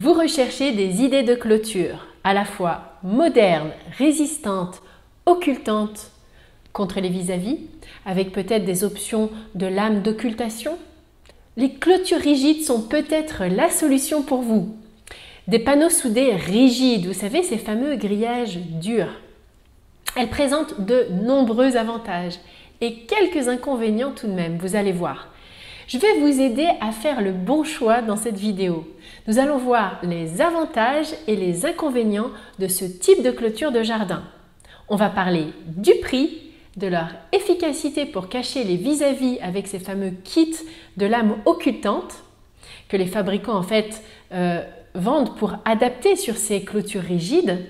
Vous recherchez des idées de clôture à la fois modernes, résistantes, occultantes contre les vis-à-vis, avec peut-être des options de lames d'occultation. Les clôtures rigides sont peut-être la solution pour vous. Des panneaux soudés rigides, vous savez, ces fameux grillages durs. Elles présentent de nombreux avantages et quelques inconvénients tout de même, vous allez voir. Je vais vous aider à faire le bon choix dans cette vidéo. Nous allons voir les avantages et les inconvénients de ce type de clôture de jardin. On va parler du prix, de leur efficacité pour cacher les vis-à-vis avec ces fameux kits de lames occultantes que les fabricants en fait vendent pour adapter sur ces clôtures rigides.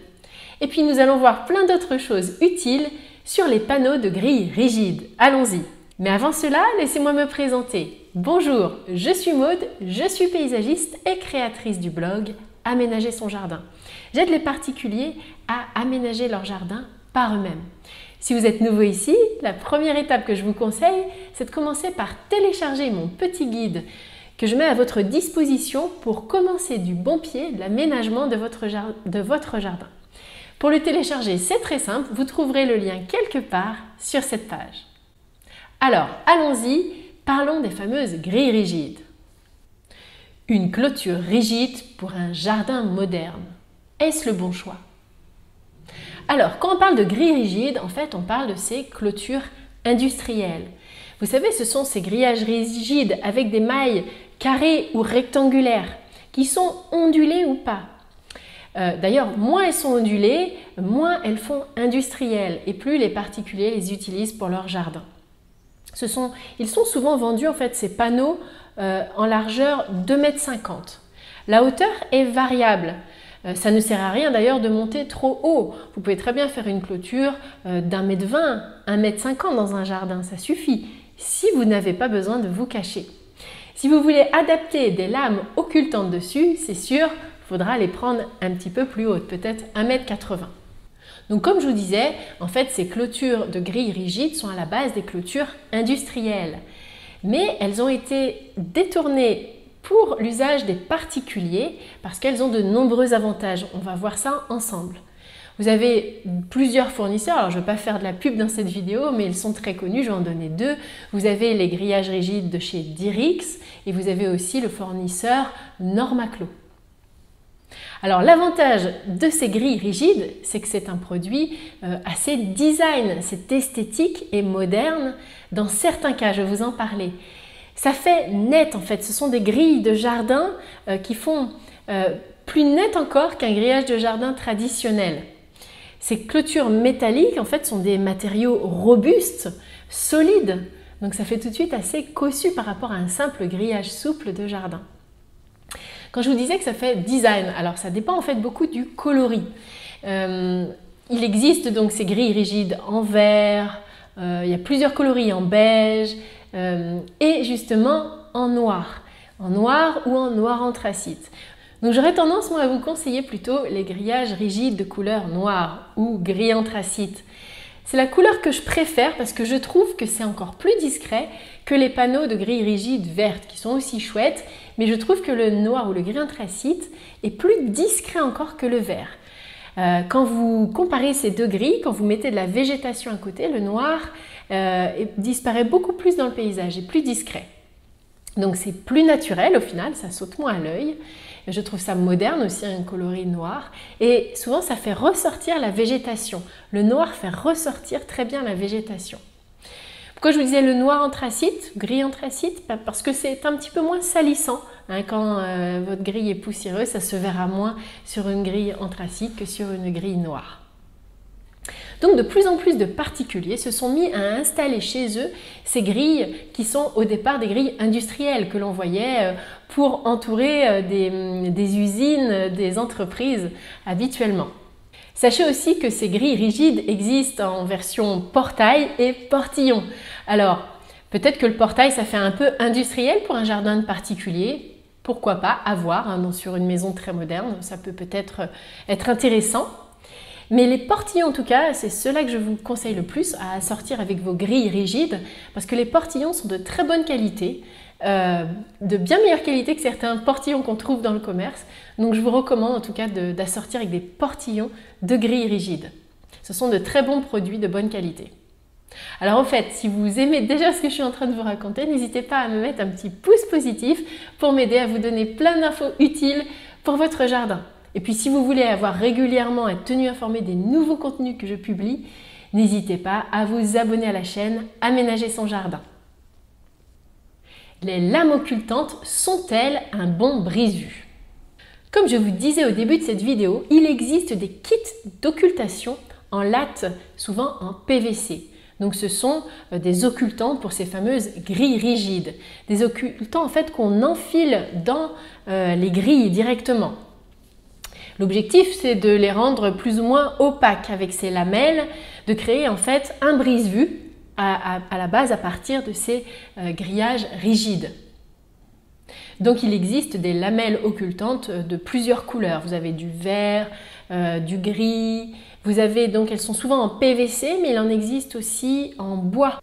Et puis nous allons voir plein d'autres choses utiles sur les panneaux de grilles rigides. Allons-y! Mais avant cela, laissez-moi me présenter. Bonjour, je suis Maude, je suis paysagiste et créatrice du blog Aménager son jardin. J'aide les particuliers à aménager leur jardin par eux-mêmes. Si vous êtes nouveau ici, la première étape que je vous conseille, c'est de commencer par télécharger mon petit guide que je mets à votre disposition pour commencer du bon pied l'aménagement de votre jardin. Pour le télécharger, c'est très simple, vous trouverez le lien quelque part sur cette page. Alors, allons-y, parlons des fameuses grilles rigides. Une clôture rigide pour un jardin moderne. Est-ce le bon choix? Alors, quand on parle de grilles rigides, en fait, on parle de ces clôtures industrielles. Vous savez, ce sont ces grillages rigides avec des mailles carrées ou rectangulaires qui sont ondulées ou pas. D'ailleurs, moins elles sont ondulées, moins elles font industrielles et plus les particuliers les utilisent pour leur jardin. Ils sont souvent vendus, en fait, ces panneaux en largeur 2,50 m. La hauteur est variable. Ça ne sert à rien d'ailleurs de monter trop haut. Vous pouvez très bien faire une clôture d'1,20 m, 1,50 m dans un jardin, ça suffit, si vous n'avez pas besoin de vous cacher. Si vous voulez adapter des lames occultantes dessus, c'est sûr, il faudra les prendre un petit peu plus hautes, peut-être 1,80 m. Donc comme je vous disais, en fait ces clôtures de grilles rigides sont à la base des clôtures industrielles. Mais elles ont été détournées pour l'usage des particuliers parce qu'elles ont de nombreux avantages. On va voir ça ensemble. Vous avez plusieurs fournisseurs, alors je ne vais pas faire de la pub dans cette vidéo, mais ils sont très connus, je vais en donner deux. Vous avez les grillages rigides de chez Dirix et vous avez aussi le fournisseur Normaclo. Alors l'avantage de ces grilles rigides, c'est que c'est un produit assez design, c'est esthétique et moderne. Dans certains cas, je vais vous en parler. Ça fait net en fait, ce sont des grilles de jardin qui font plus net encore qu'un grillage de jardin traditionnel. Ces clôtures métalliques en fait sont des matériaux robustes, solides, donc ça fait tout de suite assez cossu par rapport à un simple grillage souple de jardin. Quand je vous disais que ça fait design, alors ça dépend en fait beaucoup du coloris. Il existe donc ces grilles rigides en vert, il y a plusieurs coloris en beige et justement en noir ou en noir anthracite. Donc j'aurais tendance moi à vous conseiller plutôt les grillages rigides de couleur noire ou gris anthracite. C'est la couleur que je préfère parce que je trouve que c'est encore plus discret que les panneaux de grilles rigides vertes qui sont aussi chouettes, mais je trouve que le noir ou le gris anthracite est plus discret encore que le vert. Quand vous comparez ces deux grilles, quand vous mettez de la végétation à côté, le noir disparaît beaucoup plus dans le paysage, est plus discret. Donc c'est plus naturel au final, ça saute moins à l'œil. Je trouve ça moderne aussi, un coloris noir. Et souvent ça fait ressortir la végétation. Le noir fait ressortir très bien la végétation. Pourquoi je vous disais le noir anthracite, gris anthracite? Parce que c'est un petit peu moins salissant. Quand votre grille est poussiéreuse, ça se verra moins sur une grille anthracite que sur une grille noire. Donc de plus en plus de particuliers se sont mis à installer chez eux ces grilles qui sont au départ des grilles industrielles que l'on voyait pour entourer des usines, des entreprises habituellement. Sachez aussi que ces grilles rigides existent en version portail et portillon. Alors, peut-être que le portail, ça fait un peu industriel pour un jardin de particulier. Pourquoi pas, à voir, sur une maison très moderne, ça peut peut-être être intéressant. Mais les portillons en tout cas, c'est ceux-là que je vous conseille le plus à sortir avec vos grilles rigides parce que les portillons sont de très bonne qualité. de bien meilleure qualité que certains portillons qu'on trouve dans le commerce. Donc je vous recommande en tout cas d'assortir avec des portillons de grille rigide. Ce sont de très bons produits de bonne qualité. Alors au fait, si vous aimez déjà ce que je suis en train de vous raconter, n'hésitez pas à me mettre un petit pouce positif pour m'aider à vous donner plein d'infos utiles pour votre jardin. Et puis si vous voulez avoir régulièrement être tenu informé des nouveaux contenus que je publie, n'hésitez pas à vous abonner à la chaîne Aménager son jardin. Les lames occultantes sont-elles un bon brise-vue? Comme je vous disais au début de cette vidéo, il existe des kits d'occultation en latte, souvent en PVC. Donc ce sont des occultants pour ces fameuses grilles rigides. Des occultants en fait qu'on enfile dans les grilles directement. L'objectif c'est de les rendre plus ou moins opaques avec ces lamelles, de créer en fait un brise-vue à la base à partir de ces grillages rigides. Donc il existe des lamelles occultantes de plusieurs couleurs. Vous avez du vert, du gris, vous avez donc, elles sont souvent en PVC, mais il en existe aussi en bois.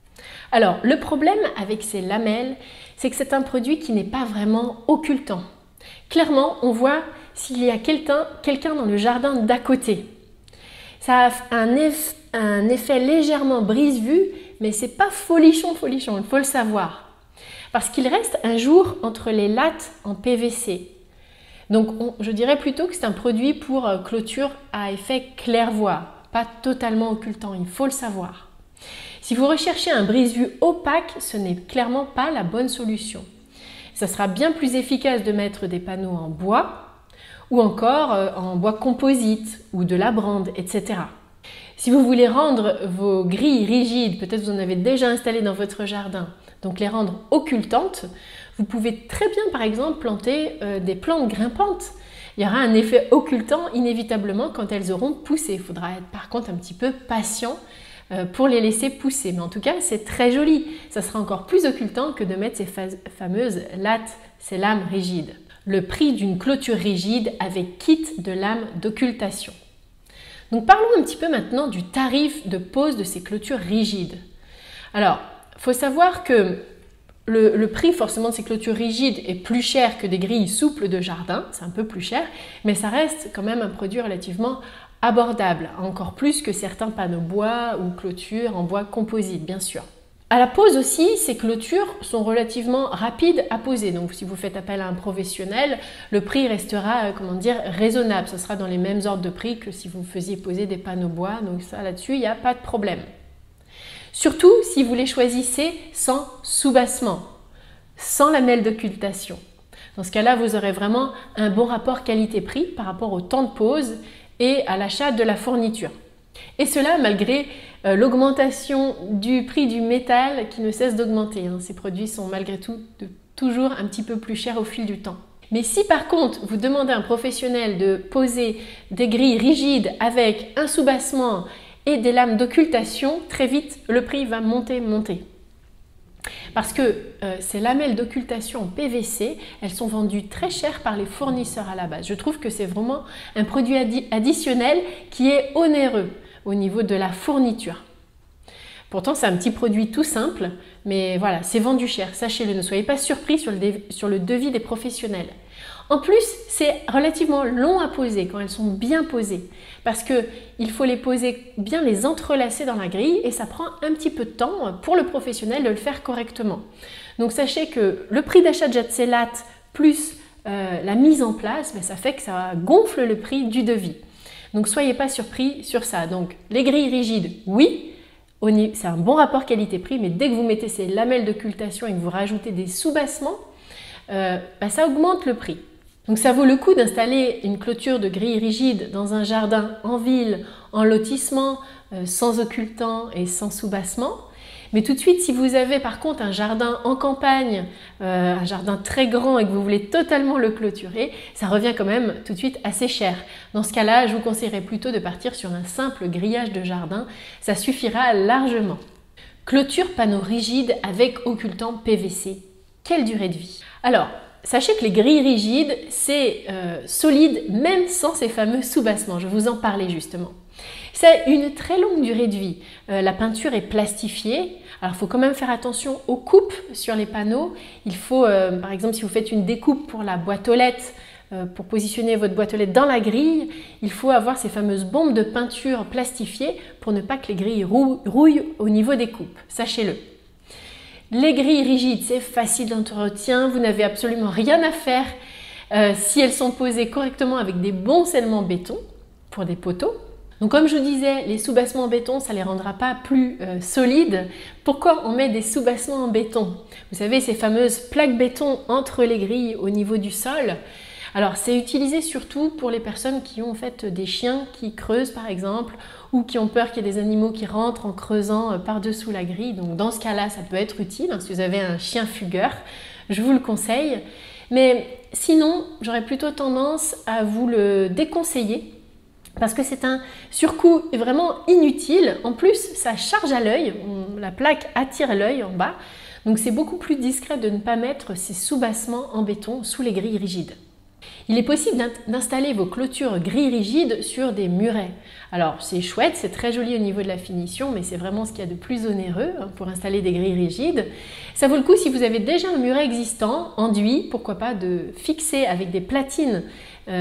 Alors le problème avec ces lamelles, c'est que c'est un produit qui n'est pas vraiment occultant. Clairement, on voit s'il y a quelqu'un dans le jardin d'à côté. Ça a un effet légèrement brise-vue, mais c'est pas folichon, il faut le savoir. Parce qu'il reste un jour entre les lattes en PVC. Donc je dirais plutôt que c'est un produit pour clôture à effet claire-voie, pas totalement occultant, il faut le savoir. Si vous recherchez un brise-vue opaque, ce n'est clairement pas la bonne solution. Ça sera bien plus efficace de mettre des panneaux en bois ou encore en bois composite ou de la brande, etc. Si vous voulez rendre vos grilles rigides, peut-être vous en avez déjà installé dans votre jardin, donc les rendre occultantes, vous pouvez très bien par exemple planter des plantes grimpantes. Il y aura un effet occultant inévitablement quand elles auront poussé. Il faudra être par contre un petit peu patient pour les laisser pousser. Mais en tout cas, c'est très joli. Ça sera encore plus occultant que de mettre ces fameuses lattes, ces lames rigides. Le prix d'une clôture rigide avec kit de lames d'occultation. Donc parlons un petit peu maintenant du tarif de pose de ces clôtures rigides. Alors, il faut savoir que le prix forcément de ces clôtures rigides est plus cher que des grilles souples de jardin, c'est un peu plus cher, mais ça reste quand même un produit relativement abordable, encore plus que certains panneaux bois ou clôtures en bois composite, bien sûr. À la pose aussi, ces clôtures sont relativement rapides à poser, donc si vous faites appel à un professionnel, le prix restera, raisonnable, ce sera dans les mêmes ordres de prix que si vous faisiez poser des panneaux bois, donc ça là-dessus, il n'y a pas de problème. Surtout si vous les choisissez sans soubassement, sans lamelle d'occultation. Dans ce cas-là, vous aurez vraiment un bon rapport qualité-prix par rapport au temps de pose et à l'achat de la fourniture. Et cela malgré l'augmentation du prix du métal qui ne cesse d'augmenter. Ces produits sont malgré tout toujours un petit peu plus chers au fil du temps. Mais si par contre vous demandez à un professionnel de poser des grilles rigides avec un soubassement et des lames d'occultation, très vite le prix va monter. Parce que ces lamelles d'occultation en PVC, elles sont vendues très cher par les fournisseurs à la base. Je trouve que c'est vraiment un produit additionnel qui est onéreux au niveau de la fourniture. Pourtant, c'est un petit produit tout simple, mais voilà, c'est vendu cher, sachez-le, ne soyez pas surpris sur le devis des professionnels. En plus, c'est relativement long à poser quand elles sont bien posées, parce qu'il faut les poser, bien les entrelacer dans la grille et ça prend un petit peu de temps pour le professionnel de le faire correctement. Donc sachez que le prix d'achat de ces lattes plus la mise en place, ça fait que ça gonfle le prix du devis. Donc soyez pas surpris sur ça. Donc les grilles rigides, oui, c'est un bon rapport qualité-prix, mais dès que vous mettez ces lamelles d'occultation et que vous rajoutez des soubassements, ça augmente le prix. Donc ça vaut le coup d'installer une clôture de grille rigide dans un jardin en ville, en lotissement, sans occultant et sans soubassement. Mais tout de suite, si vous avez par contre un jardin en campagne, un jardin très grand et que vous voulez totalement le clôturer, ça revient quand même tout de suite assez cher. Dans ce cas-là, je vous conseillerais plutôt de partir sur un simple grillage de jardin, ça suffira largement. Clôture panneau rigide avec occultant PVC. Quelle durée de vie? Alors, sachez que les grilles rigides, c'est solide même sans ces fameux soubassements. Je vous en parlais justement. C'est une très longue durée de vie. La peinture est plastifiée. Alors, il faut quand même faire attention aux coupes sur les panneaux. Il faut, par exemple, si vous faites une découpe pour la boîte aux lettres, pour positionner votre boîte aux lettres dans la grille, il faut avoir ces fameuses bombes de peinture plastifiées pour ne pas que les grilles rouillent au niveau des coupes. Sachez-le. Les grilles rigides, c'est facile d'entretien. Vous n'avez absolument rien à faire si elles sont posées correctement avec des bons scellements béton pour des poteaux. Donc comme je vous disais, les soubassements en béton, ça ne les rendra pas plus solides. Pourquoi on met des soubassements en béton? Vous savez, ces fameuses plaques béton entre les grilles au niveau du sol. Alors c'est utilisé surtout pour les personnes qui ont en fait des chiens qui creusent par exemple, ou qui ont peur qu'il y ait des animaux qui rentrent en creusant par-dessous la grille. Donc dans ce cas-là, ça peut être utile. Si vous avez un chien fugueur, je vous le conseille. Mais sinon, j'aurais plutôt tendance à vous le déconseiller, parce que c'est un surcoût vraiment inutile. En plus, ça charge à l'œil, la plaque attire l'œil en bas. Donc c'est beaucoup plus discret de ne pas mettre ces soubassements en béton sous les grilles rigides. Il est possible d'installer vos clôtures grilles rigides sur des murets. Alors c'est chouette, c'est très joli au niveau de la finition, mais c'est vraiment ce qu'il y a de plus onéreux pour installer des grilles rigides. Ça vaut le coup si vous avez déjà un muret existant, enduit, pourquoi pas de fixer avec des platines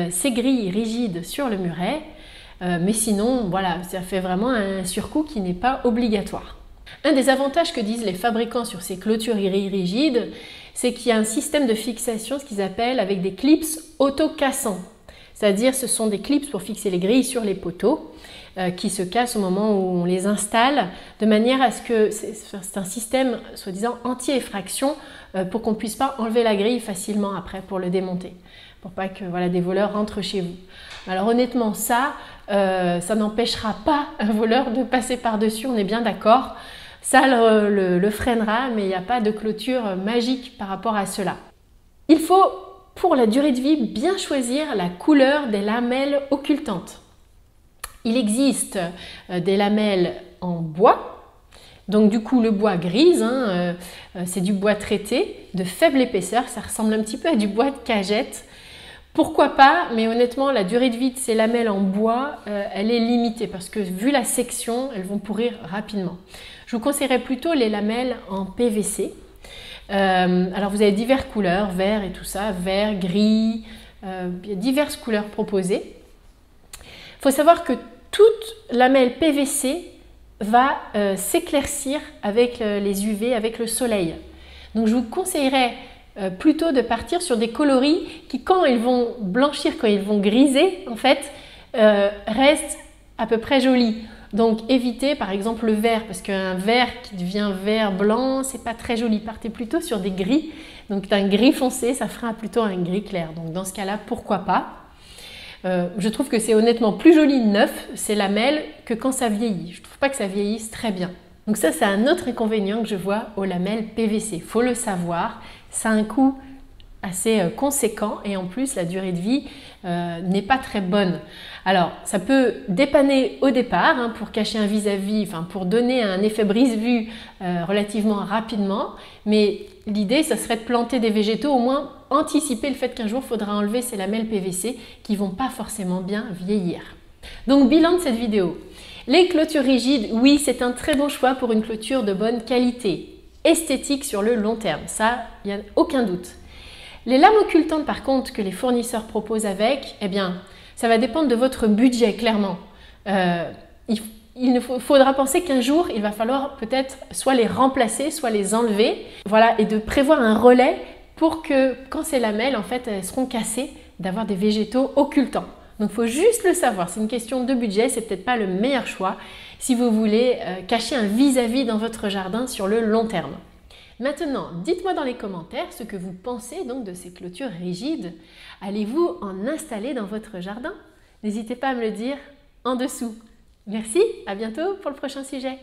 ces grilles rigides sur le muret. Mais sinon, voilà, ça fait vraiment un surcoût qui n'est pas obligatoire. Un des avantages que disent les fabricants sur ces clôtures grilles rigides, c'est qu'il y a un système de fixation, ce qu'ils appellent avec des clips auto-cassants. C'est-à-dire ce sont des clips pour fixer les grilles sur les poteaux qui se cassent au moment où on les installe, de manière à ce que c'est un système soi-disant anti-effraction pour qu'on ne puisse pas enlever la grille facilement après pour le démonter, pour pas que voilà, des voleurs rentrent chez vous. Alors honnêtement, ça n'empêchera pas un voleur de passer par-dessus, on est bien d'accord. Ça le freinera, mais il n'y a pas de clôture magique par rapport à cela. Il faut, pour la durée de vie, bien choisir la couleur des lamelles occultantes. Il existe des lamelles en bois, donc du coup le bois grise, c'est du bois traité de faible épaisseur, ça ressemble un petit peu à du bois de cagette. Pourquoi pas, mais honnêtement, la durée de vie de ces lamelles en bois, elle est limitée parce que vu la section, elles vont pourrir rapidement. Je vous conseillerais plutôt les lamelles en PVC. Alors vous avez diverses couleurs, vert et tout ça, vert, gris, il y a diverses couleurs proposées. Il faut savoir que toute lamelle PVC va s'éclaircir avec les UV, avec le soleil. Donc je vous conseillerais plutôt de partir sur des coloris qui, quand ils vont blanchir, quand ils vont griser, en fait, restent à peu près jolis. Donc évitez par exemple le vert, parce qu'un vert qui devient vert blanc, c'est pas très joli. Partez plutôt sur des gris. Donc un gris foncé, ça fera plutôt un gris clair. Donc dans ce cas-là, pourquoi pas. Je trouve que c'est honnêtement plus joli neuf, ces lamelles, que quand ça vieillit. Je trouve pas que ça vieillisse très bien. Donc ça, c'est un autre inconvénient que je vois aux lamelles PVC. Il faut le savoir, ça a un coût assez conséquent et en plus, la durée de vie n'est pas très bonne. Alors, ça peut dépanner au départ pour cacher un vis-à-vis, pour donner un effet brise-vue relativement rapidement, mais l'idée, ça serait de planter des végétaux, au moins anticiper le fait qu'un jour, il faudra enlever ces lamelles PVC qui ne vont pas forcément bien vieillir. Donc, bilan de cette vidéo. Les clôtures rigides, oui, c'est un très bon choix pour une clôture de bonne qualité, esthétique sur le long terme, ça, il n'y a aucun doute. Les lames occultantes, par contre, que les fournisseurs proposent avec, eh bien, ça va dépendre de votre budget, clairement. Il faudra penser qu'un jour, il va falloir peut-être soit les remplacer, soit les enlever, voilà, et de prévoir un relais pour que, quand ces lamelles, en fait, elles seront cassées, d'avoir des végétaux occultants. Donc, il faut juste le savoir. C'est une question de budget, c'est peut-être pas le meilleur choix si vous voulez cacher un vis-à-vis dans votre jardin sur le long terme. Maintenant, dites-moi dans les commentaires ce que vous pensez donc de ces clôtures rigides. Allez-vous en installer dans votre jardin? N'hésitez pas à me le dire en dessous. Merci, à bientôt pour le prochain sujet.